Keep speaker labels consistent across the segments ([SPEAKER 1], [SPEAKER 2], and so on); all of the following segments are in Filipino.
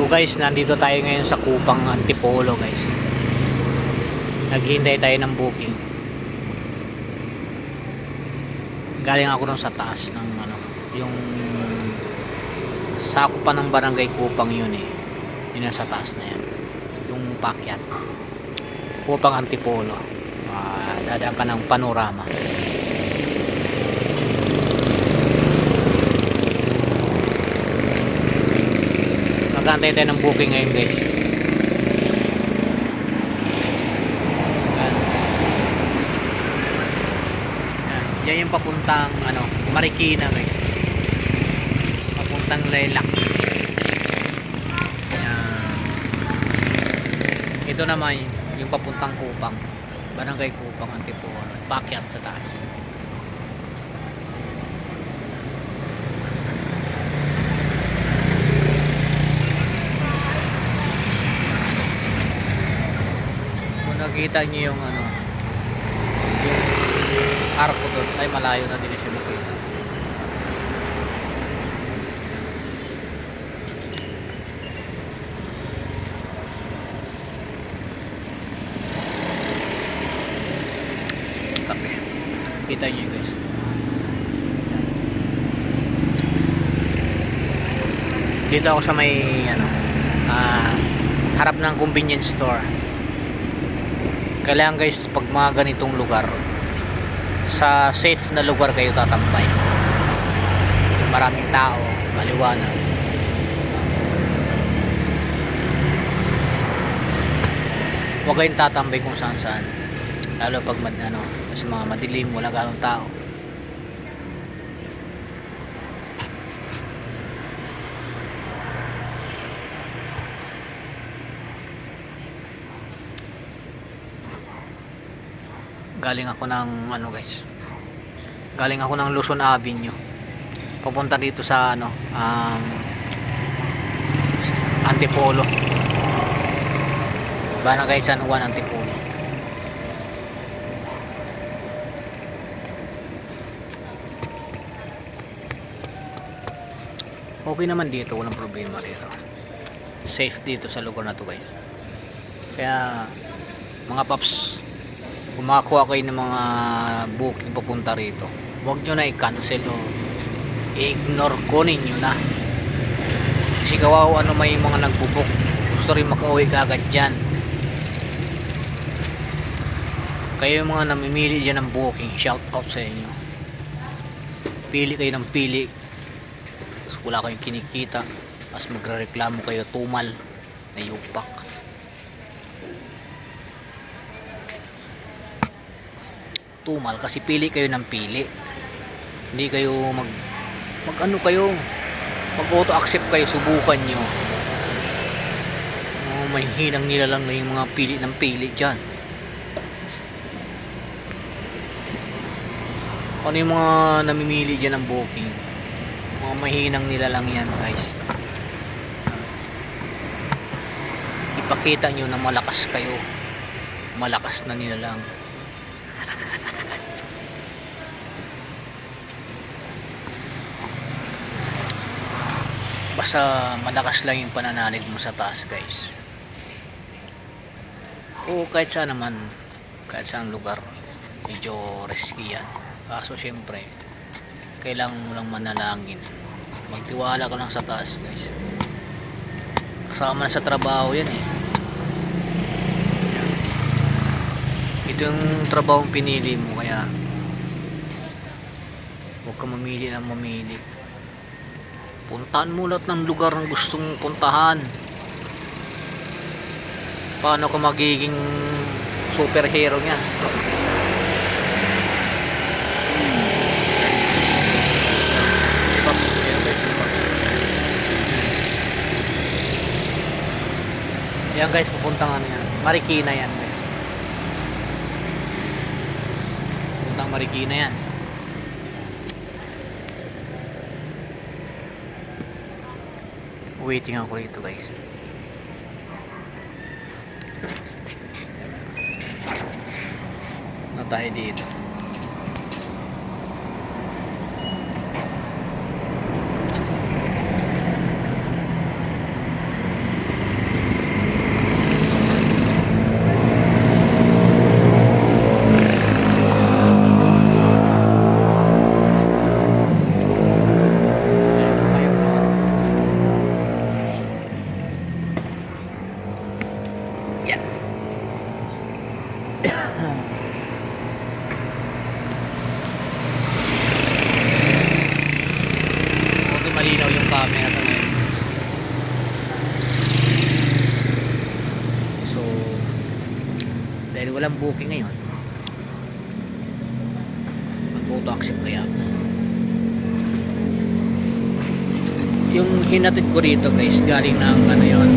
[SPEAKER 1] So guys, nandito tayo ngayon sa Kupang Antipolo guys. Naghihintay tayo ng booking. Galing ako dun sa taas ng yung sako pa ng barangay Kupang yun eh. Yun sa taas na yan. Yung pakyat. Kupang Antipolo. Dadaan ka ng panorama. Magantay tayo ng booking ngayon guys. Yan yung papuntang Marikina guys. Papuntang Leilak. Yan. Ito naman yung papuntang Kupang. Barangay Kupang Antipolo. Pakyat sa taas. Nakita niyo yung yung arko doon ay malayo na din siya makita. Kape. Kita niyo guys. Dito ako sa may harap ng convenience store. Kailangan guys, pag mga ganitong lugar, sa safe na lugar kayo tatambay. Maraming tao, maliwanag. Huwag kayong tatambay kung saan saan. Lalo pag kasi mga madilim, wala ganong tao. Galing ako ng guys, galing ako ng Luzon Avenue papunta dito sa Antipolo, Barangay San Juan, Antipolo. Okay naman dito, walang problema dito, safe dito sa lugar na to guys. Kaya mga paps, kung makakuha kayo ng mga booking papunta rito, huwag nyo na i-cancel o i-ignore, kunin nyo na. Kasi kawawa may mga nagbubook, gusto rin makauwi kagad dyan. Kayo yung mga namimili dyan ng booking, shout out sa inyo. Pili kayo ng pili, tapos wala kayong kinikita, tapos magre-reklamo kayo, tumal na yupak. Tumal kasi pili kayo ng pili, hindi kayo mag auto accept kayo, subukan nyo. May hinang nila lang na yung mga pili ng pili dyan. Ano yung mga namimili dyan ng booking, mga mahinang nila lang yan guys. Ipakita nyo na malakas kayo, malakas na nila lang. Basta malakas lang yung pananalig mo sa taas guys. O kahit saan naman, kahit saan lugar, medyo risky yan. Kaso syempre, kailangan mo lang manalangin, magtiwala ka lang sa taas guys. Kasama na sa trabaho yan eh. Ito yung trabahong pinili mo, kaya huwag ka mamili ng mamili. Puntahan mo lahat ng lugar ng gustong puntahan. Paano ka magiging superhero niyan? Yan guys, pupuntang yan, Marikina yan guys. Pupuntang Marikina yan. Waiting ako rito guys. Na tayo dito. yung camera ko ngayon. So dahil walang booking ngayon, mag-auto accept kaya ako. Yung hinatid ko dito guys, galing ng ano yun,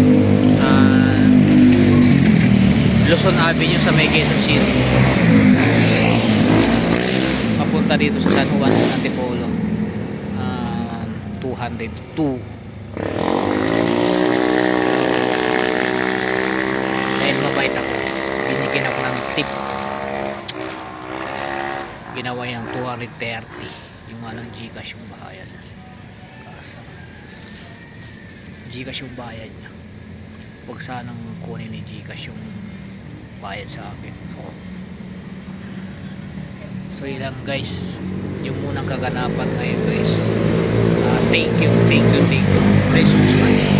[SPEAKER 1] Luzon Avenue sa may Quezon City, papunta dito sa San Juan Antipolo. 202. Dahil mabait ako, binigyan ako ng tip, ginawa yung 230 yung anong Gcash yung bayad. Gcash yung bayad niya, huwag sanang kunin ni Gcash yung bayad sa akin. So yun lang guys, yung munang kaganapan ngayon guys. Thank you. Please subscribe.